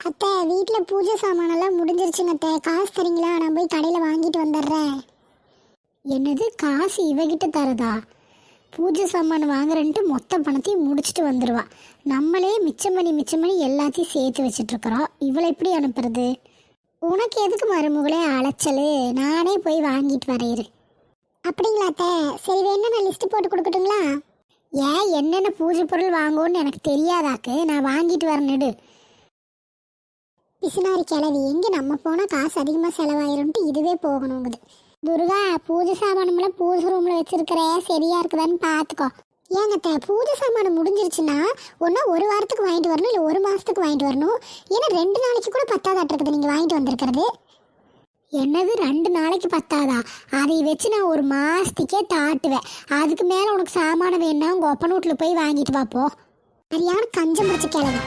அத்தை வீட்டில் பூஜை சாமானெல்லாம் முடிஞ்சிருச்சுங்க அத்தை. காசு தரீங்களா? நான் போய் கடையில் வாங்கிட்டு வந்துடுறேன். என்னது, காசு இவகிட்ட தரதா? பூஜை சாமான் வாங்குறேன்ட்டு மொத்த பணத்தையும் முடிச்சுட்டு வந்துடுவா. நம்மளே மிச்சம் பண்ணி எல்லாத்தையும் சேர்த்து வச்சிட்ருக்குறோம். இவளை எப்படி அனுப்புறது? உனக்கு எதுக்கு மருமகளே அலைச்சல்? நானே போய் வாங்கிட்டு வரையிரு. அப்படிங்களா அத்தை? சரி, வேணா நான் லிஸ்ட்டு போட்டு கொடுக்கட்டுங்களா? ஏன், என்னென்ன பூஜை பொருள் வாங்குவோன்னு எனக்கு தெரியாதாக்கு? நான் வாங்கிட்டு வரணுடு. பிசுனாரி கிளவி, எங்கே நம்ம போனால் காசு அதிகமாக செலவாயிரும்ட்டு இதுவே போகணுங்குது. துர்கா, பூஜை சாமானம்லாம் பூஜை ரூமில் வச்சிருக்கிற சரியா இருக்குதான்னு பார்த்துக்கோ. ஏங்கத்த, பூஜை சாமானம் முடிஞ்சிருச்சுன்னா ஒன்றா ஒரு வாரத்துக்கு வாங்கிட்டு வரணும், இல்லை ஒரு மாதத்துக்கு வாங்கிட்டு வரணும். ஏன்னா 2 நாளைக்கு கூட பத்தாதாட்டு இருக்குது நீங்கள் வாங்கிட்டு வந்திருக்கிறது. என்னது 2 நாளைக்கு பத்தாதா? அதை வச்சு நான் ஒரு மாதத்துக்கே தாட்டுவேன். அதுக்கு மேலே உனக்கு சாமானம் வேணுன்னா உங்கள் ஒப்பன் வீட்டில் போய் வாங்கிட்டு வாப்போ. சரியான கஞ்சம் பிடிச்ச கிளவி.